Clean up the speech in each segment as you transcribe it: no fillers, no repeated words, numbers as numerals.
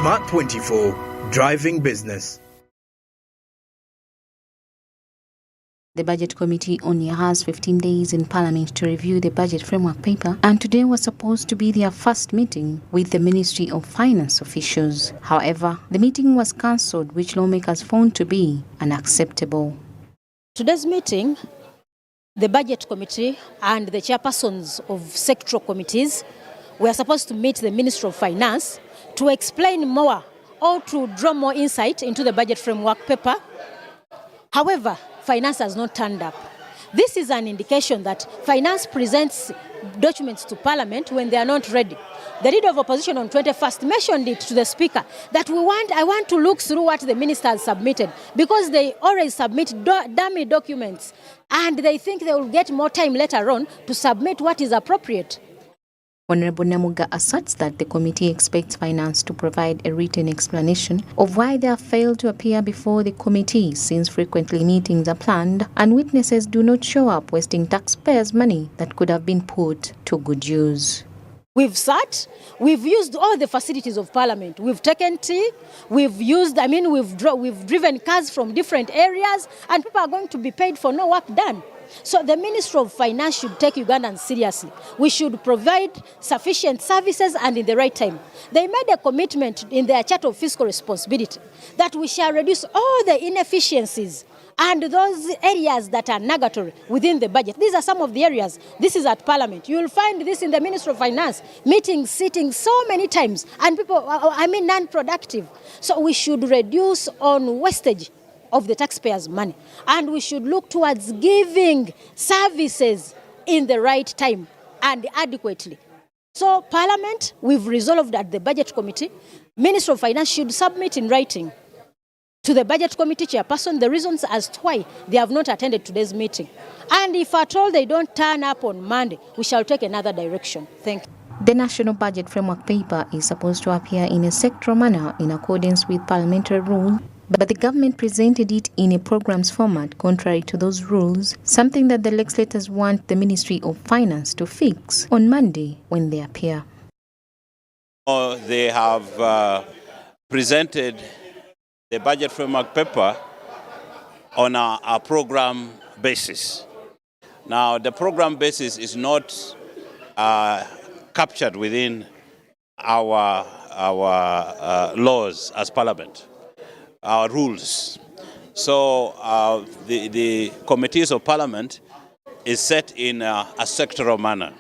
Smart 24, driving business. The Budget Committee only has 15 days in Parliament to review the budget framework paper, and today was supposed to be their first meeting with the Ministry of Finance officials. However, the meeting was cancelled, which lawmakers found to be unacceptable. Today's meeting, the Budget Committee and the chairpersons of sectoral committees were supposed to meet the Minister of Finance to explain more or to draw more insight into the budget framework paper. However, Finance has not turned up. This is an indication that Finance presents documents to Parliament when they are not ready. The Leader of Opposition on 21st mentioned it to the Speaker that I want to look through what the ministers submitted, because they always submit dummy documents and they think they will get more time later on to submit what is appropriate. Honorable Namuga asserts that the committee expects Finance to provide a written explanation of why they have failed to appear before the committee, since frequently meetings are planned and witnesses do not show up, wasting taxpayers' money that could have been put to good use. We've sat, we've used all the facilities of Parliament. We've taken tea, we've driven cars from different areas, and people are going to be paid for no work done. So the Minister of Finance should take Ugandans seriously. We should provide sufficient services and in the right time. They made a commitment in their Charter of Fiscal Responsibility that we shall reduce all the inefficiencies and those areas that are nugatory within the budget. These are some of the areas. This is at Parliament. You will find this in the Minister of Finance, meetings, sitting so many times, and people, non-productive. So we should reduce on wastage of the taxpayers' money, and we should look towards giving services in the right time and adequately. So Parliament, we've resolved at the Budget Committee, Minister of Finance should submit in writing to the Budget Committee chairperson the reasons as to why they have not attended today's meeting. And if at all they don't turn up on Monday, we shall take another direction. Thank you. The National Budget Framework Paper is supposed to appear in a sectoral manner in accordance with parliamentary rule, but the government presented it in a programs format contrary to those rules, something that the legislators want the Ministry of Finance to fix on Monday when they appear. They have presented the budget framework paper on a program basis. Now, the program basis is not captured within our laws as Parliament, our rules. So the committees of Parliament is set in a sectoral manner,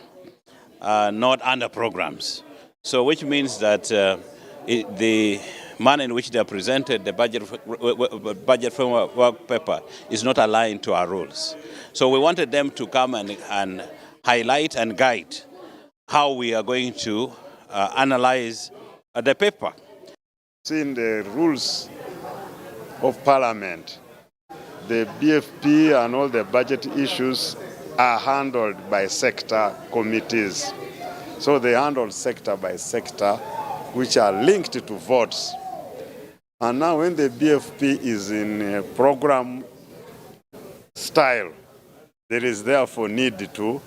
not under programs. So which means that the manner in which they are presented, the budget framework paper, is not aligned to our rules. So we wanted them to come and highlight and guide how we are going to analyze the paper. In the rules of Parliament, the BFP and all the budget issues are handled by sector committees. So they handle sector by sector, which are linked to votes. And now when the BFP is in a program style, there is therefore need to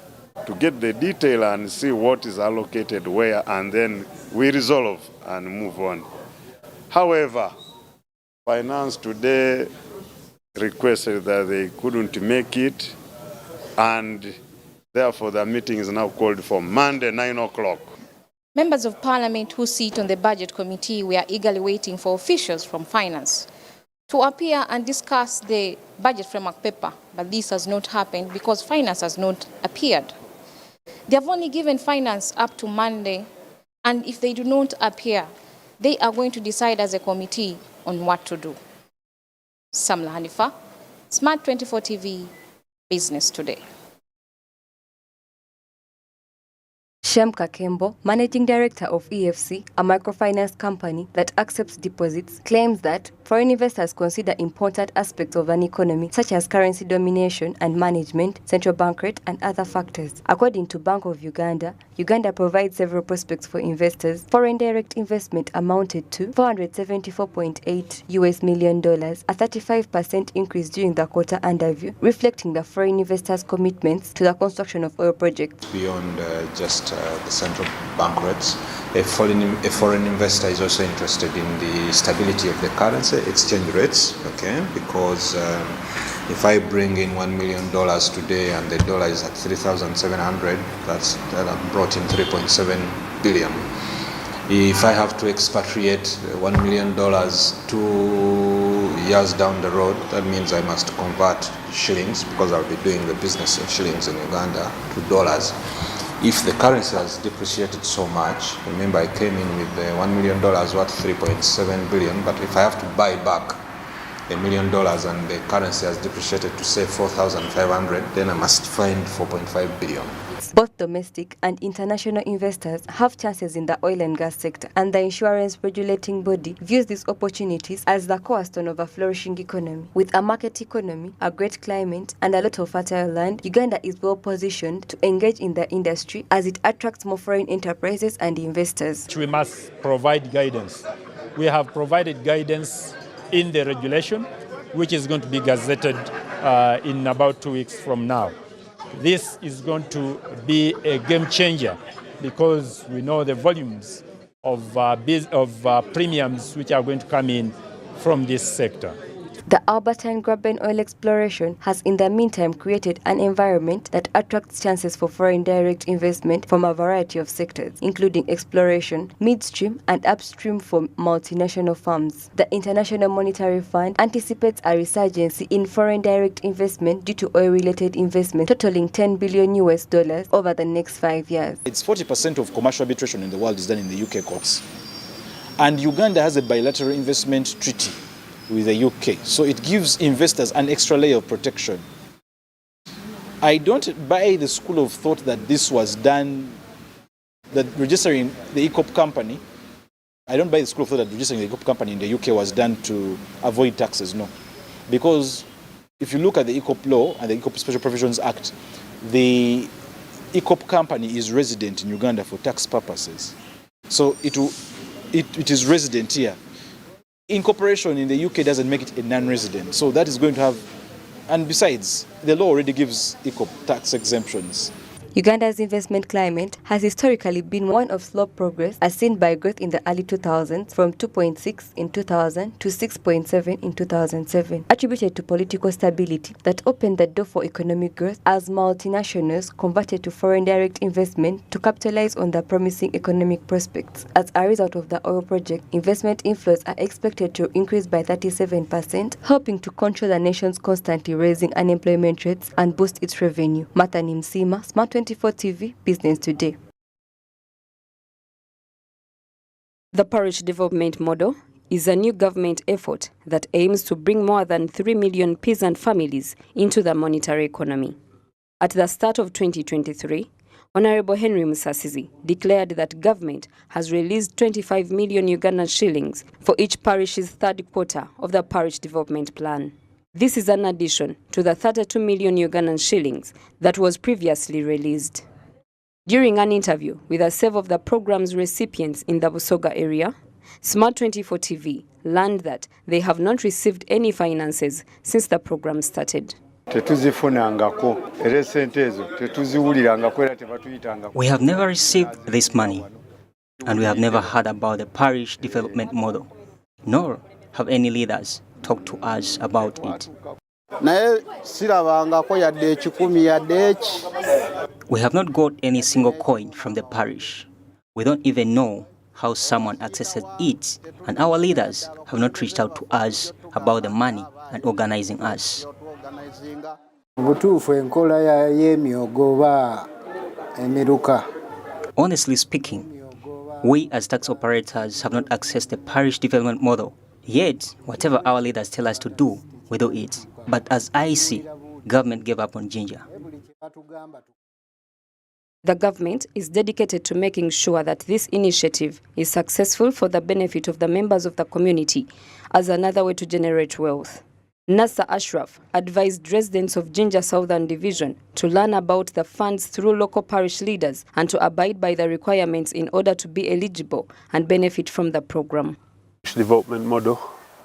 get the detail and see what is allocated where, and then we resolve and move on. However, Finance today requested that they couldn't make it, and therefore the meeting is now called for Monday, 9 o'clock. Members of Parliament who sit on the Budget Committee were eagerly waiting for officials from Finance to appear and discuss the budget framework paper, but this has not happened because Finance has not appeared. They have only given Finance up to Monday, and if they do not appear, they are going to decide as a committee on what to do. Samla Hanifa, Smart 24 TV, Business Today. Shem Kakembo, Managing Director of EFC, a microfinance company that accepts deposits, claims that foreign investors consider important aspects of an economy such as currency domination and management, central bank rate, and other factors. According to Bank of Uganda, Uganda provides several prospects for investors. Foreign direct investment amounted to $474.8 million, a 35% increase during the quarter under review, reflecting the foreign investors' commitments to the construction of oil projects. Beyond just the central bank rates, A foreign investor is also interested in the stability of the currency, exchange rates, okay? Because if I bring in $1 million today and the dollar is at 3,700, that brought in 3.7 billion. If I have to expatriate $1 million 2 years down the road, that means I must convert shillings, because I'll be doing the business in shillings in Uganda, to dollars. If the currency has depreciated so much, remember I came in with $1 million worth 3.7 billion, but if I have to buy back $1 million and the currency has depreciated to say 4,500, then I must find 4.5 billion. Both domestic and international investors have chances in the oil and gas sector, and the insurance regulating body views these opportunities as the cornerstone of a flourishing economy. With a market economy, a great climate, and a lot of fertile land, Uganda is well positioned to engage in the industry as it attracts more foreign enterprises and investors. We must provide guidance. We have provided guidance in the regulation, which is going to be gazetted in about 2 weeks from now. This is going to be a game changer because we know the volumes of premiums which are going to come in from this sector. The Albertine Graben oil exploration has in the meantime created an environment that attracts chances for foreign direct investment from a variety of sectors, including exploration, midstream and upstream for multinational firms. The International Monetary Fund anticipates a resurgence in foreign direct investment due to oil-related investment totaling $10 billion over the next 5 years. It's 40% of commercial arbitration in the world is done in the UK courts. And Uganda has a bilateral investment treaty with the UK. So it gives investors an extra layer of protection. I don't buy the school of thought that this was done, that registering the ECOP company, I don't buy the school of thought that registering the ECOP company in the UK was done to avoid taxes, no. Because if you look at the ECOP law and the ECOP Special Provisions Act, the ECOP company is resident in Uganda for tax purposes. So it is resident here. Incorporation in the UK doesn't make it a non-resident, so that is going to have, and besides, the law already gives ECOP tax exemptions. Uganda's investment climate has historically been one of slow progress, as seen by growth in the early 2000s from 2.6 in 2000 to 6.7 in 2007, attributed to political stability that opened the door for economic growth as multinationals converted to foreign direct investment to capitalize on the promising economic prospects. As a result of the oil project, investment inflows are expected to increase by 37%, helping to control the nation's constantly rising unemployment rates and boost its revenue. Martha Nimsima, Smart 24 TV, Business Today. The Parish Development Model is a new government effort that aims to bring more than 3 million peasant families into the monetary economy. At the start of 2023, Honorable Henry Musasizi declared that government has released 25 million Ugandan shillings for each parish's third quarter of the Parish Development Plan. This is an addition to the 32 million Ugandan shillings that was previously released. During an interview with several of the program's recipients in the Busoga area, Smart 24 TV learned that they have not received any finances since the program started. We have never received this money, and we have never heard about the parish development model, nor have any leaders talk to us about it. We have not got any single coin from the parish. We don't even know how someone accesses it, and our leaders have not reached out to us about the money and organizing us. Honestly speaking, we as tax operators have not accessed the parish development model. Yet, whatever our leaders tell us to do, we do it. But as I see, government gave up on Ginger. The government is dedicated to making sure that this initiative is successful for the benefit of the members of the community as another way to generate wealth. Nasser Ashraf advised residents of Ginger Southern Division to learn about the funds through local parish leaders and to abide by the requirements in order to be eligible and benefit from the program. Development model,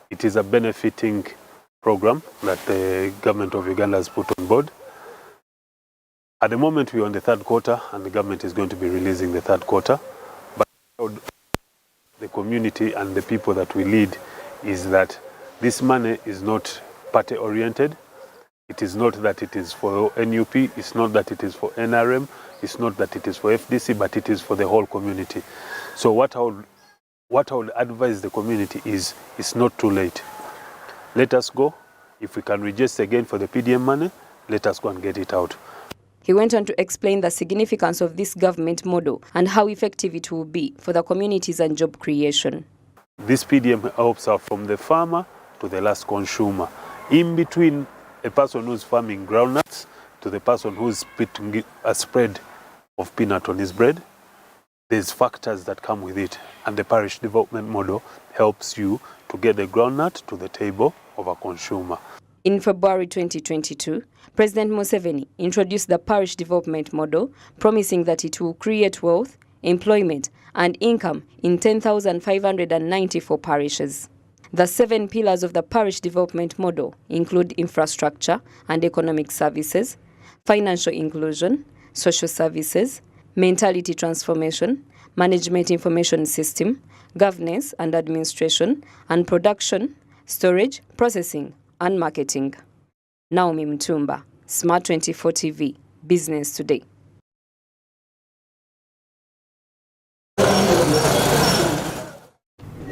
it is a benefiting program that the government of Uganda has put on board. At the moment, we're on the third quarter, and the government is going to be releasing the third quarter. But I would the community and the people that we lead is that this money is not party oriented. It is not that it is for NUP, it's not that it is for NRM, it's not that it is for FDC, but it is for the whole community. So what I would advise the community is, it's not too late. Let us go. If we can register again for the PDM money, let us go and get it out. He went on to explain the significance of this government model and how effective it will be for the communities and job creation. This PDM helps out from the farmer to the last consumer. In between a person who's farming groundnuts to the person who's putting a spread of peanut on his bread, there's factors that come with it. And the parish development model helps you to get the groundnut to the table of a consumer. In February 2022, President Museveni introduced the parish development model, promising that it will create wealth, employment, and income in 10,594 parishes. The 7 pillars of the parish development model include infrastructure and economic services, financial inclusion, social services, mentality transformation, management information system, governance and administration, and production, storage, processing, and marketing. Naomi Mtumba, Smart 24 TV, Business Today.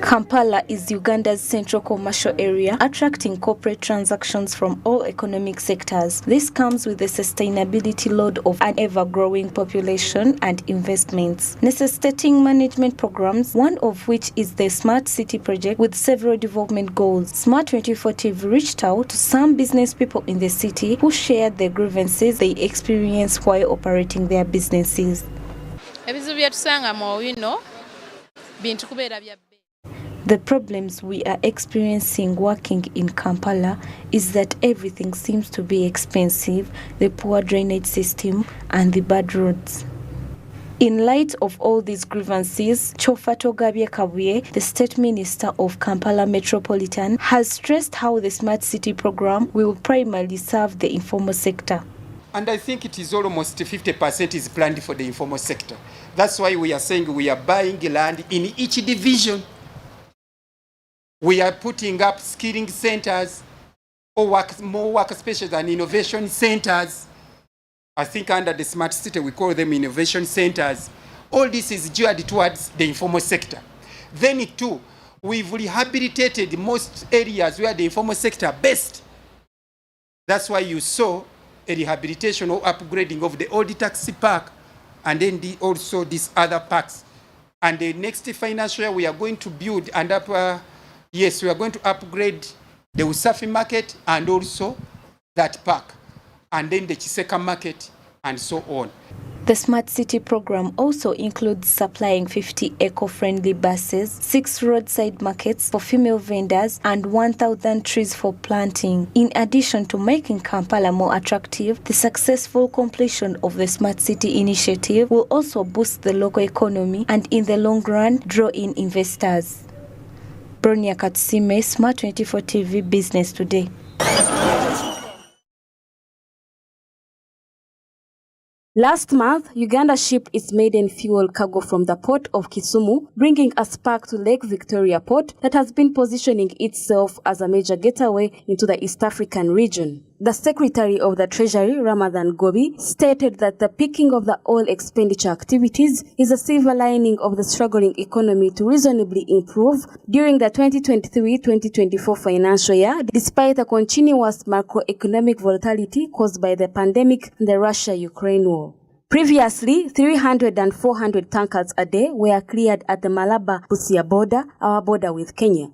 Kampala is Uganda's central commercial area, attracting corporate transactions from all economic sectors. This comes with the sustainability load of an ever-growing population and investments, necessitating management programs, one of which is the Smart City project with several development goals. Smart 24 TV reached out to some business people in the city who shared the grievances they experienced while operating their businesses. The problems we are experiencing working in Kampala is that everything seems to be expensive, the poor drainage system and the bad roads. In light of all these grievances, Chofato Gabye Kabuye, the State Minister of Kampala Metropolitan, has stressed how the Smart City program will primarily serve the informal sector. And I think it is almost 50% is planned for the informal sector. That's why we are saying we are buying land in each division. We are putting up skilling centers or more workspaces and innovation centers. I think under the Smart City we call them innovation centers. All this is geared towards the informal sector. Then too, we've rehabilitated most areas where the informal sector best. That's why you saw a rehabilitation or upgrading of the old taxi park and then also these other parks. And the next financial year we are going to build and yes, we are going to upgrade the Usafi market and also that park, and then the Chiseka market, and so on. The Smart City program also includes supplying 50 eco-friendly buses, 6 roadside markets for female vendors, and 1,000 trees for planting. In addition to making Kampala more attractive, the successful completion of the Smart City initiative will also boost the local economy and in the long run draw in investors. Bronia Katsime, Smart 24 TV, Business Today. Last month, Uganda shipped its maiden fuel cargo from the port of Kisumu, bringing a spark to Lake Victoria port that has been positioning itself as a major gateway into the East African region. The Secretary of the Treasury, Ramadhan Gobi, stated that the peaking of the oil expenditure activities is a silver lining of the struggling economy to reasonably improve during the 2023-2024 financial year, despite a continuous macroeconomic volatility caused by the pandemic and the Russia-Ukraine war. Previously, 300 and 400 tankers a day were cleared at the Malaba-Busia border, our border with Kenya.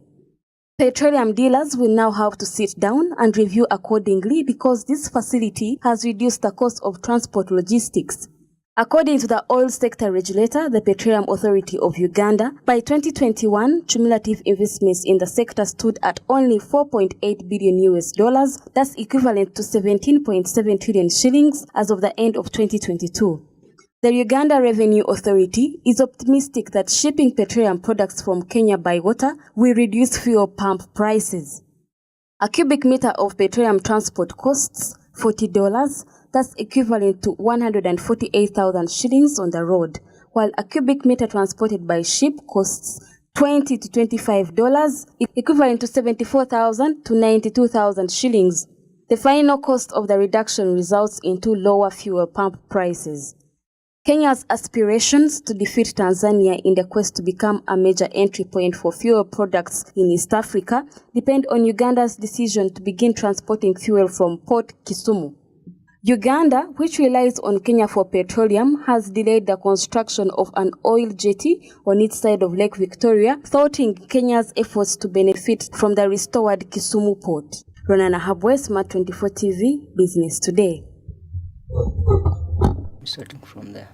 Petroleum dealers will now have to sit down and review accordingly because this facility has reduced the cost of transport logistics. According to the oil sector regulator, the Petroleum Authority of Uganda, by 2021, cumulative investments in the sector stood at only $4.8 billion, that's equivalent to 17.7 trillion shillings as of the end of 2022. The Uganda Revenue Authority is optimistic that shipping petroleum products from Kenya by water will reduce fuel pump prices. A cubic meter of petroleum transport costs $40, that's equivalent to 148,000 shillings on the road, while a cubic meter transported by ship costs $20 to $25, equivalent to 74,000 to 92,000 shillings. The final cost of the reduction results into lower fuel pump prices. Kenya's aspirations to defeat Tanzania in the quest to become a major entry point for fuel products in East Africa depend on Uganda's decision to begin transporting fuel from Port Kisumu. Uganda, which relies on Kenya for petroleum, has delayed the construction of an oil jetty on its side of Lake Victoria, thwarting Kenya's efforts to benefit from the restored Kisumu port. Ronana Habwe, Smart 24 TV, Business Today. Starting from there.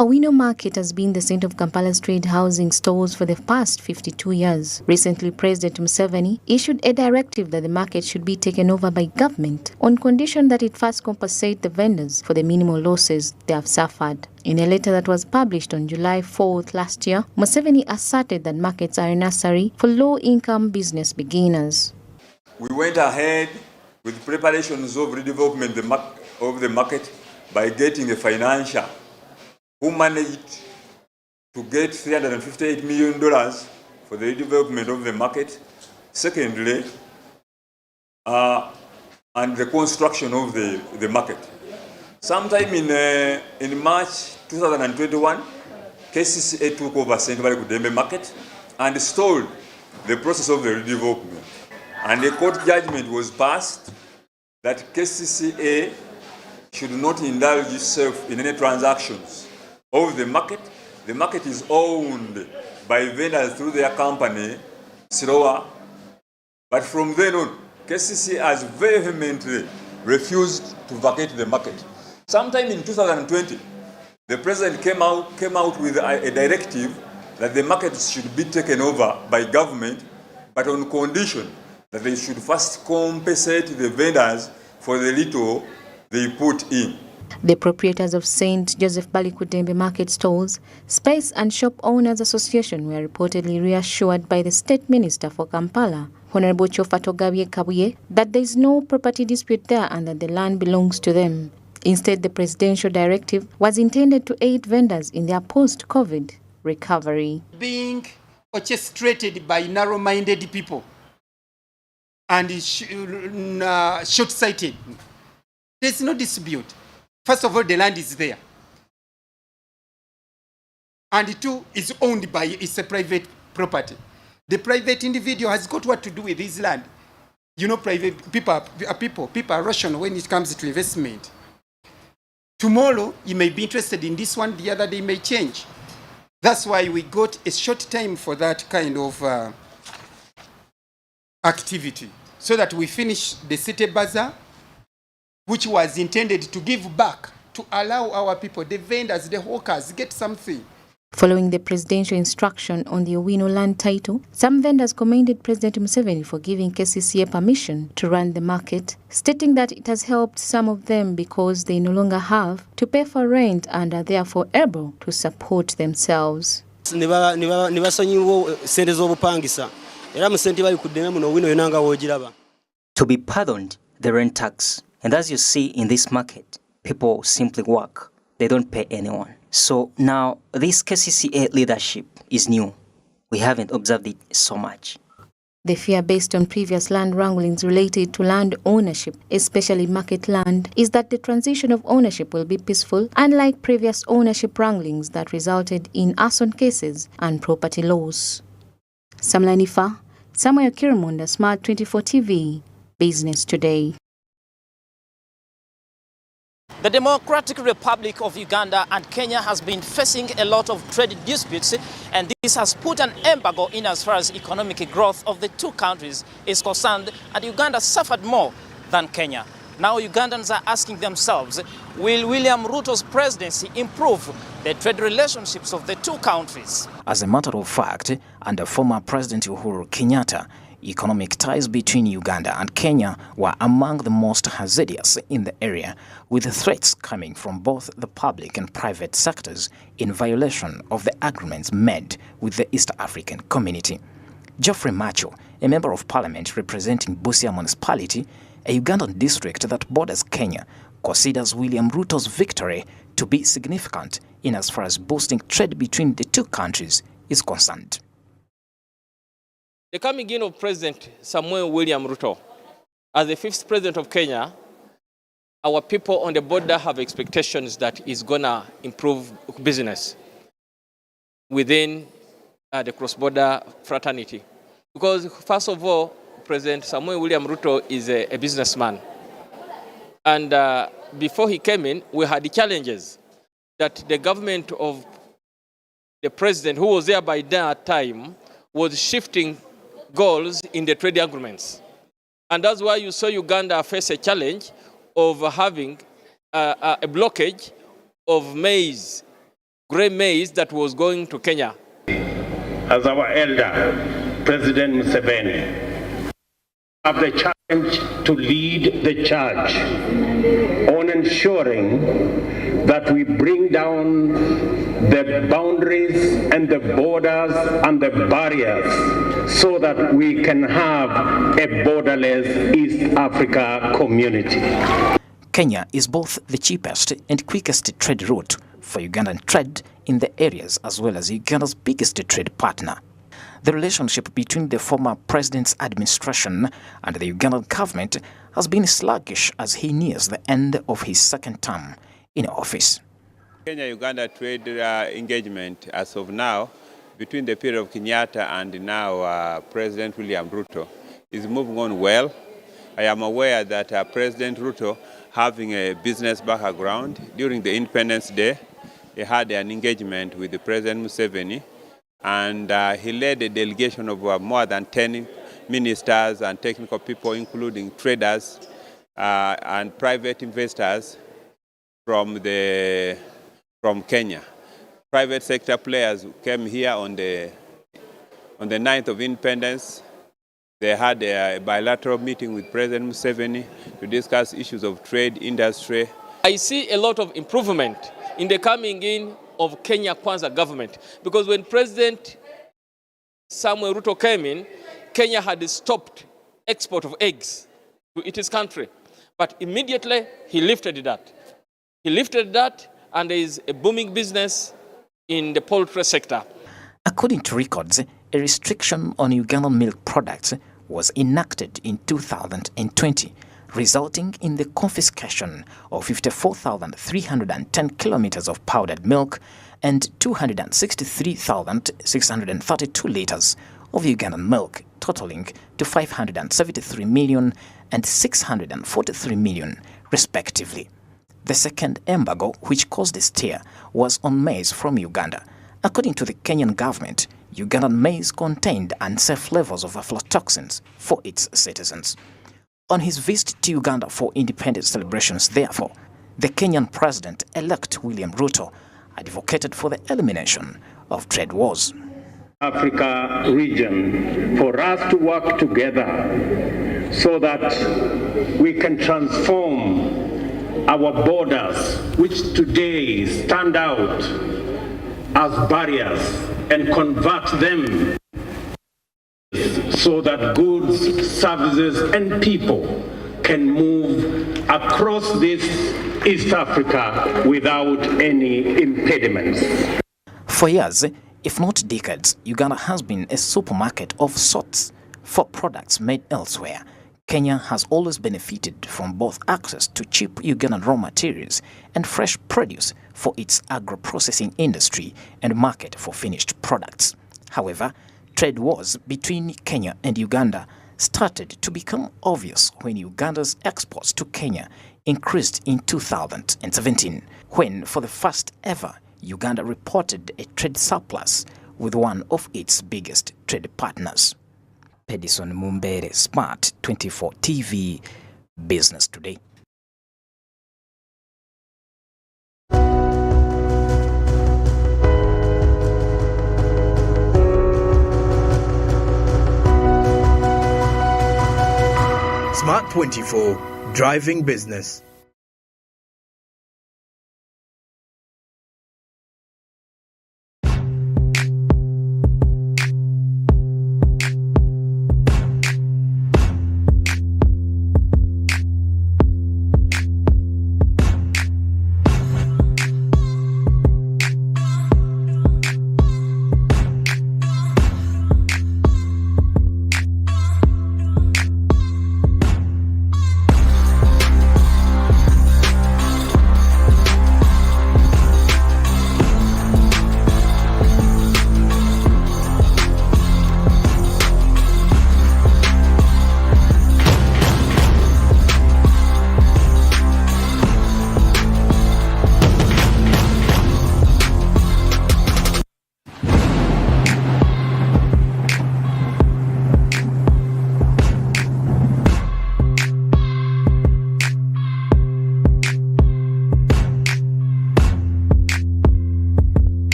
Owino Market has been the center of Kampala's trade housing stores for the past 52 years. Recently, President Museveni issued a directive that the market should be taken over by government on condition that it first compensate the vendors for the minimal losses they have suffered. In a letter that was published on July 4th last year, Museveni asserted that markets are a nursery for low-income business beginners. We went ahead with preparations of redevelopment of the market by getting a financier who managed to get $358 million for the redevelopment of the market. Secondly, and the construction of the market. Sometime in March 2021, KCCA took over St. Valley Kudembe market and stalled the process of the redevelopment. And a court judgment was passed that KCCA should not indulge itself in any transactions of the market. The market is owned by vendors through their company, Sirowa. But from then on, KCCA has vehemently refused to vacate the market. Sometime in 2020, the president came out with a directive that the market should be taken over by government, but on condition that they should first compensate the vendors for the little they put in. The proprietors of St. Joseph Bali Kudembe Market Stalls, Space and Shop Owners Association were reportedly reassured by the State Minister for Kampala, Honorable Chofatogawie Kabuye, that there is no property dispute there and that the land belongs to them. Instead, the presidential directive was intended to aid vendors in their post-COVID recovery. Being orchestrated by narrow-minded people and short-sighted, there's no dispute. First of all, the land is there. And two, it's owned by, it's a private property. The private individual has got what to do with his land. You know, private people are rational when it comes to investment. Tomorrow, you may be interested in this one, the other day may change. That's why we got a short time for that kind of activity, so that we finish the city bazaar, which was intended to give back, to allow our people, the vendors, the hawkers, get something. Following the presidential instruction on the Owino land title, some vendors commended President Museveni for giving KCCA permission to run the market, stating that it has helped some of them because they no longer have to pay for rent and are therefore able to support themselves. To be pardoned the rent tax. And as you see in this market, people simply work. They don't pay anyone. So now this KCCA leadership is new. We haven't observed it so much. The fear based on previous land wranglings related to land ownership, especially market land, is that the transition of ownership will be peaceful, unlike previous ownership wranglings that resulted in arson cases and property loss. Samla Nifa, Samuel Kirimunda, Smart 24 TV, Business Today. The Democratic Republic of Uganda and Kenya has been facing a lot of trade disputes, and this has put an embargo in as far as economic growth of the two countries is concerned, and Uganda suffered more than Kenya. Now Ugandans are asking themselves, will William Ruto's presidency improve the trade relationships of the two countries? As a matter of fact, under former President Uhuru Kenyatta, economic ties between Uganda and Kenya were among the most hazardous in the area, with threats coming from both the public and private sectors in violation of the agreements made with the East African community. Geoffrey Macho, a member of parliament representing Busia municipality, a Ugandan district that borders Kenya, considers William Ruto's victory to be significant in as far as boosting trade between the two countries is concerned. The coming in of President Samuel William Ruto as the 5th president of Kenya, our people on the border have expectations that he's going to improve business within the cross-border fraternity. Because first of all, President Samuel William Ruto is a businessman. And before he came in, we had the challenges that the government of the president who was there by that time was shifting goals in the trade agreements. And that's why you saw Uganda face a challenge of having a blockage of maize, grey maize that was going to Kenya. As our elder, President Museveni, have the challenge to lead the charge on ensuring that we bring down the boundaries and the borders and the barriers so that we can have a borderless East Africa community. Kenya is both the cheapest and quickest trade route for Ugandan trade in the areas, as well as Uganda's biggest trade partner. The relationship between the former president's administration and the Ugandan government has been sluggish as he nears the end of his second term in office. Kenya-Uganda trade engagement as of now, between the period of Kenyatta and now President William Ruto, is moving on well. I am aware that President Ruto, having a business background, during the Independence Day, he had an engagement with the President Museveni, and he led a delegation of more than 10 ministers and technical people, including traders and private investors from Kenya. Private sector players came here on the 9th of Independence. They had a bilateral meeting with President Museveni to discuss issues of trade, industry. I see a lot of improvement in the coming in of Kenya Kwanza government, because when President Samuel Ruto came in, Kenya had stopped export of eggs to its country. But immediately he lifted that. He lifted that, and there is a booming business in the poultry sector. According to records, a restriction on Ugandan milk products was enacted in 2020, resulting in the confiscation of 54,310 kilometers of powdered milk and 263,632 liters of Ugandan milk, totaling to 573 million and 643 million, respectively. The second embargo, which caused a stir, was on maize from Uganda. According to the Kenyan government, Ugandan maize contained unsafe levels of aflatoxins for its citizens. On his visit to Uganda for independence celebrations, therefore, the Kenyan president-elect William Ruto advocated for the elimination of trade wars. Africa region, for us to work together so that we can transform our borders, which today stand out as barriers, and convert them so that goods, services, and people can move across this East Africa without any impediments. For years, if not decades, Uganda has been a supermarket of sorts for products made elsewhere. Kenya has always benefited from both access to cheap Ugandan raw materials and fresh produce for its agro-processing industry and market for finished products. However, trade wars between Kenya and Uganda started to become obvious when Uganda's exports to Kenya increased in 2017, when for the first ever Uganda reported a trade surplus with one of its biggest trade partners. Pedison Mumbere, Smart 24 TV, Business Today. Smart 24, driving business.